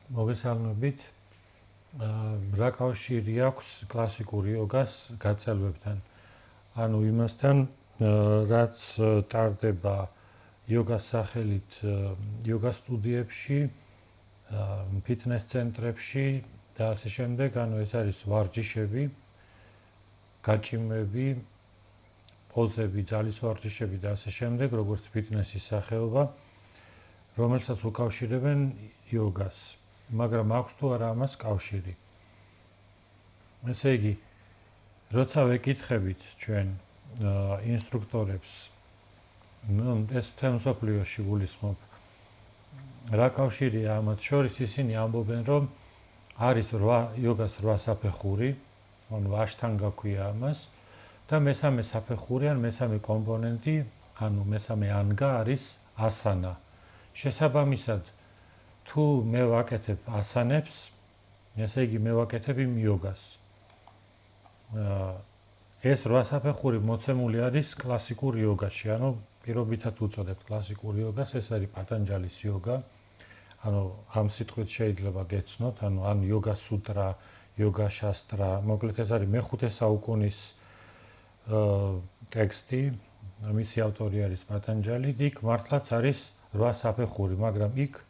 მოგესალმებით. რა კავშირი აქვს კლასიკურ იოგას გაწელვებთან? ანუ იმასთან, რაც ტარდება იოგას სახელით იოგას სტუდიებში, ფიტნეს ცენტრებში და ასე შემდეგ, ანუ ეს არის ვარჯიშები, გაჭიმვები, პოზები, ძალის ვარჯიშები და ასე შემდეგ, როგორც ფიტნესის სახეობა, რომელსაც უკავშირებენ იოგას. მაგრამ აქვს თუ არა ამას კავშირი. ესე იგი, როცა ვეკითხებით ჩვენ ინსტრუქტორებს, ეს მთელ მსოფლიოში გულისხმობ, რა კავშირია ამათ შორის, ისინი ამბობენ, რომ არის იოგას 8 საფეხური, ანუ აშტანგა ქვია ამას, და მესამე საფეხური ან მესამე კომპონენტი, ანუ მესამე ანგა არის ასანა. შესაბამისად, თუ მე ვაკეთებ ასანებს, ესე იგი მე ვაკეთებ იმ იოგას. ეს 8 საფეხური მოცემული არის კლასიკურ იოგაში, ანუ პირობითად უწოდებთ კლასიკურ იოგას, ეს არის პატანჯალის იოგა. ანუ ამ სიტყვით შეიძლება გეცნოთ, ან იოგა სუტრა, იოგა შასტრა, მოკლედ ეს არის მე-5 საუკუნის ტექსტი, მისი ავტორი არის პატანჯალი, იქ მართლაც არის 8 საფეხური, მაგრამ იქ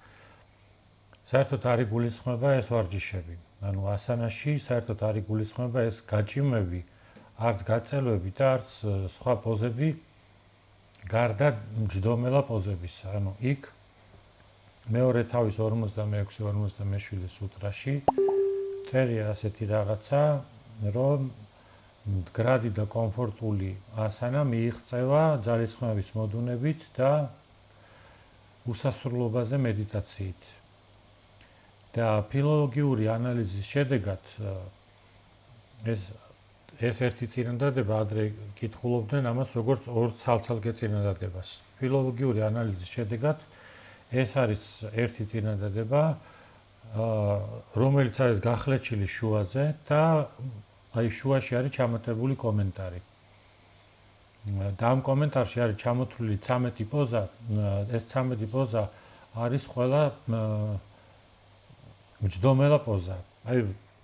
საერთოდ არ იგულისხმება ეს ვარჯიშები. ანუ ასანაში საერთოდ არ იგულისხმება ეს გაჭიმვები, არც გაწელვები და არც სხვა პოზები გარდა მჯდომელა პოზებისა. ანუ იქ მეორე თავის 46-47 სუტრაში წერია ასეთი რაღაცა, რომ მდგრადი და კომფორტული ასანა მიიღწევა ძალისხმევის მოდუნებით და უსასრულობაზე მედიტაციით. და ფილოლოგიური ანალიზის შედეგად ეს ერთი წინადადება ადრე კითხულობდნენ ამას როგორც ორ ცალ-ცალკე წინადადებას. ფილოლოგიური ანალიზის შედეგად ეს არის ერთი წინადადება, რომელიც არის გახლეჩილი შუაზე და აი შუაში არის ჩამოტებული კომენტარი. და ამ კომენტარში არის ჩამოთვლილი 13 პოზა, ეს 13 პოზა არის ყველა მჯდომელა პოზა. აი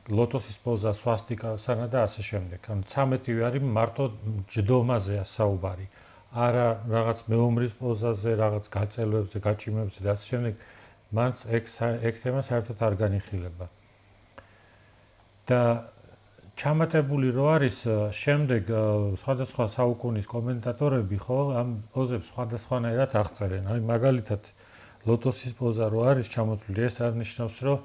ლოტოსის პოზა, სვასტიკასანა და ასე შემდეგ. ანუ 13 არის მარტო ჯდომაზეა საუბარი. არა რაღაც მეომრის პოზაზე, რაღაც გაწელვებზე, გაჭიმვებზე და ასე შემდეგ. მანც ეგ თემა საერთოდ არ განიხილება. და ჩამატებული რო არის შემდეგ სხვადასხვა საუკუნის კომენტატორები, ხო, ამ პოზებს სხვადასხვანაირად აღწერენ. აი მაგალითად ლოტოსის პოზა რო არის ჩამოთვლილი, ეს არ ნიშნავს, რომ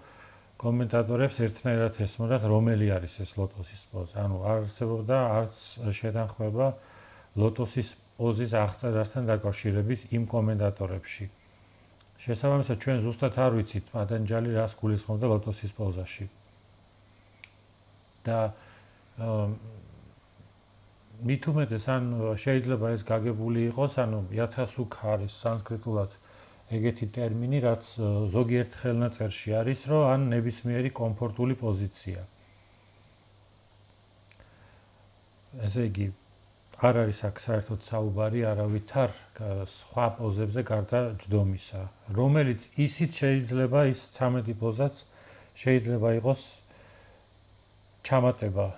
კომენტატორებს ერთნაირად ესმოდათ, რომელი არის ეს ლოტოსის პოზა. ანუ არ არსებობდა არც შეთანხმება ლოტოსის პოზის აღწერასთან დაკავშირებით იმ კომენტატორებში. შესაბამისად, ჩვენ ზუსტად არ ვიცით პატანჯალი რას გულისხმობდა ლოტოსის პოზაში. და მით უმეტეს, ან შეიძლება ეს გაგებული იყოს, ანუ იათასუქა არის სანსკრიტულად ეგეთი ტერმინი, რაც ზოგიერთ ხელნაწერში არის, რომ ან ნებისმიერი კომფორტული პოზიცია. ესე იგი, არ არის აქ საერთოდ საუბარი არავითარ სხვა პოზებზე გარდა ჯდომისა, რომელიც ისიც შეიძლება ის 13 პოზაც შეიძლება იყოს ჩამატება.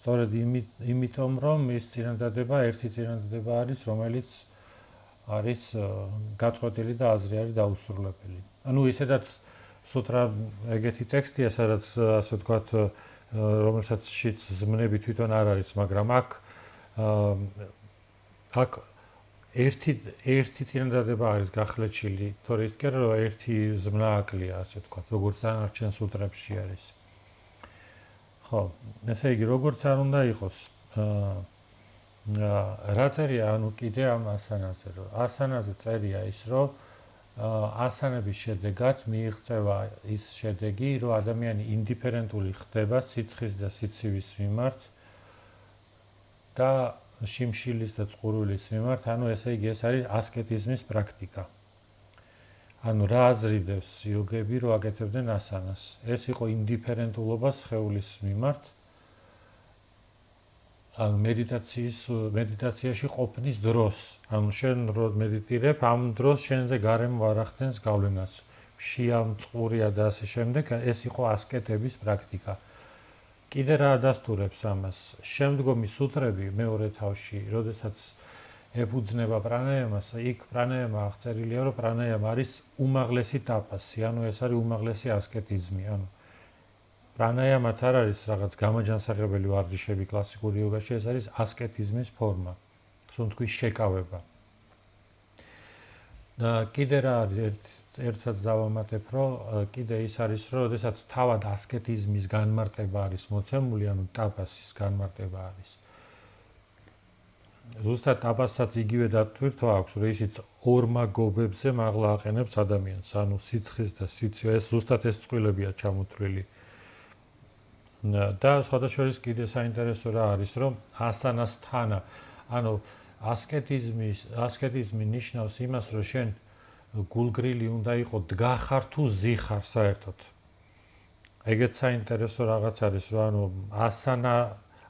სწორედ იმიტომ, რომ ეს წინადადება, ერთი წინადადება არის, რომელიც არის გაწყვეტილი და აზრი არის დაუსრულებელი. ანუ ისედაც სუტრა ეგეთი ტექსტია, სადაც ასე ვთქვათ, რომელსაც შიც ზმნები თვითონ არ არის, მაგრამ აქ ერთი წინადადება არის გახლეჩილი, თორე ის კი არა, რომ ერთი ზმნა აკლია, ასე ვთქვათ, როგორც დანარჩენ სუტრებში არის. ხო, ესე იგი, როგორც არ უნდა იყოს, რა წერია, ანუ კიდე ამ ასანაზე, რომ ასანაზე წერია ის, რომ ასანების შედეგად მიიღწევა ის შედეგი, რომ ადამიანი ინდიფერენტული ხდება სიცხის და სიცივის მიმართ და შიმშილის და წყურვილის მიმართ, ანუ ესე იგი, ეს არის ასკეტიზმის პრაქტიკა. ანუ რა აზრიდებს იოგები, რომ აკეთებდნენ ასანას. ეს იყო ინდიფერენტულობა სხეულის მიმართ, ანუ მედიტაციაში ყოფნის დროს. ანუ შენ რო მედიტირებ, ამ დროს შენზე გარემო არ ახდენს გავლენას. შეამწყურია და ასე შემდეგ, ეს იყო ასკეტების პრაქტიკა. კიდე რა ადასტურებს ამას? შემდგომი სუტრები მეორე თავში, როდესაც ეფუძნება პრანაიამას, იქ პრანაიამა აღწერილია, რომ პრანაიამა არის უმაღლესი ტაპასი, ანუ ეს არის უმაღლესი ასკეტიზმი, ანუ პრანაიამაც არ არის რაღაც გამაჯანსაღებელი ვარჯიშები კლასიკურ იოგაში, ეს არის ასკეტიზმის ფორმა, სუნთქვის შეკავება. და კიდე რა არის ერთსაც დავამატებ, რომ კიდე ის არის, რომ როდესაც თავად ასკეტიზმის განმარტება არის მოცემული, ანუ ტაპასის განმარტება არის. ზუსტად ტაპასაც იგივე დატვირთვა აქვს, რომ ისიც ორმაგობებზე მაღლა აყენებს ადამიანს, ანუ სიცხეს და სიცივე, ეს ზუსტად ეს წყვილებია ჩამოთვლილი. და სხვადასხვა კიდე საინტერესო რა არის, რომ ასანასთანა, ანუ ასკეტიზმი ნიშნავს იმას, რომ შენ გულგრილი უნდა იყო დგახარ თუ ზიხარ საერთოდ. ეგეც საინტერესო რაღაც არის, რომ ანუ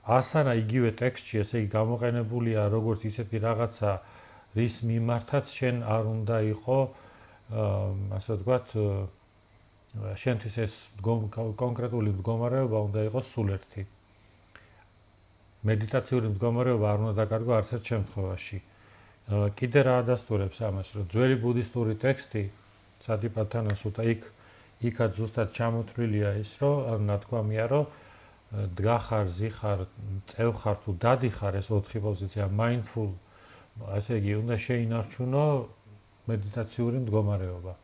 ასანა იგივე ტექსტში, ესე იგი გამოყენებულია როგორც ისეთი რაღაცა, რის მიმართაც შენ არ უნდა იყო, ასე ვთქვათ, შენთვის ეს კონკრეტული მდგომარეობა უნდა იყოს სულ ერთი. მედიტაციური მდგომარეობა არ უნდა დაკარგო არც ერთ შემთხვევაში. კიდე რა ადასტურებს ამას, რომ ძველი ბუდისტური ტექსტი სატიპათანა სუტა იქაც ზუსტად ჩამოთვლილია ის, რომ ნათქვამია, რომ დგახარ, ზიხარ, წევხარ თუ დადიხარ, ეს 4 პოზიცია mindful, ასე იგი უნდა შეინარჩუნო მედიტაციური მდგომარეობა.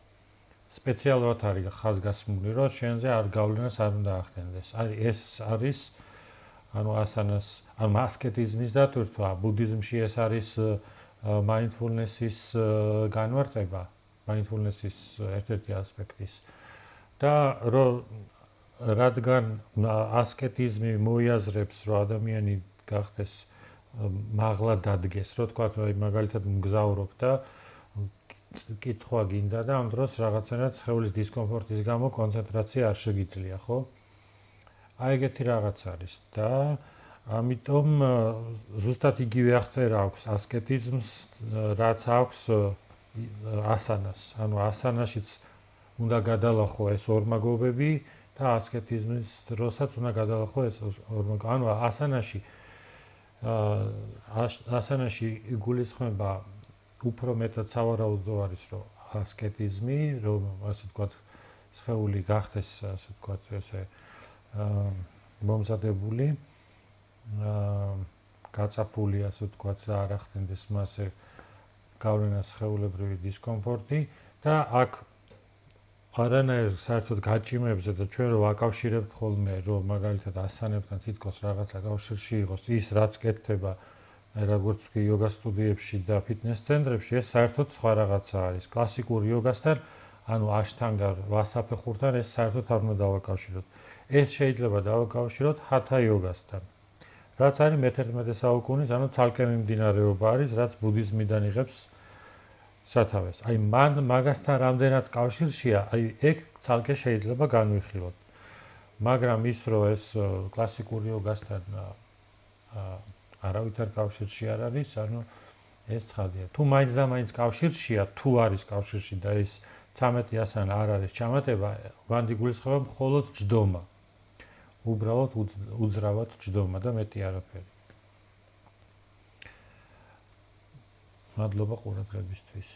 სპეციალურად არის ხაზგასმული, რომ შენზე არ გავლენას არ უნდა ახდენდეს. ეს არის ანუ ასანას, ანუ ასკეტიზმის დატვირთვა, ბუდიზმში ეს არის mindfulness-ის განმარტება, mindfulness-ის ერთ-ერთი ასპექტის. და რადგან ასკეტიზმი მოიაზრებს, რომ ადამიანი გახდეს მაღლა დადგეს, რო თქვა, მაგალითად მგზავრობ და კითხვა გინდა და ამ დროს რაღაცნაირად სხეულის დისკომფორტის გამო კონცენტრაცია არ შეგიძლია, ხო? აი ეგეთი რაღაც არის და ამიტომ ზუსტად იგივე აღწერა აქვს ასკეტიზმს, რაც აქვს ასანას. ანუ ასანაშიც უნდა გადალახო ეს ორმაგობები და ასკეტიზმის დროსაც უნდა გადალახო ეს ორმაგობები. ანუ ასანაში იგულისხმება უფრო მეტად სავარაუდო არის, რომ ასკეტიზმი, რომ ასე ვთქვათ, სხეული გახდეს, ასე ვთქვათ, ესე მომზადებული, გაწაფული, ასე ვთქვათ, და არ ახდენდეს მასე გავლენას სხეულებრივი დისკომფორტი და აქ არანაირ საერთოდ გაჭიმებზე და ჩვენ რო ვაკავშირებთ ხოლმე, რომ მაგალითად ასანებთან თითქოს რაღაცა კავშირში იყოს ის, რაც კეთდება როგორც კი იოგა სტუდიებში და ფიტნეს ცენტრებში, ეს საერთოდ სხვა რაღაცა არის. კლასიკურ იოგასთან, ანუ აშტანგა ვასაფეხურთან ეს საერთოდ არ უნდა დავაკავშიროთ. ეს შეიძლება დავაკავშიროთ ჰათა იოგასთან. რაც არის მე-11 საუკუნის, ანუ ცალკე მიმდინარეობა არის, რაც ბუდიზმიდან იღებს სათავეს. აი მაგასთან რამდენად კავშირშია, აი ეგ ცალკე შეიძლება განვიხილოთ. მაგრამ ის რომ ეს კლასიკურ იოგასთან არავითარ კავშირში არ არის, ანუ ეს ცხადია. თუ მაინც და მაინც კავშირშია, თუ არის კავშირში და ეს 13 ასანა არ არის ჩამატება, ვანდი გულისხმობა მხოლოდ ჯდომა. უბრალოდ უძრავად ჯდომა და მეტი არაფერი. მადლობა ყურადღებისთვის.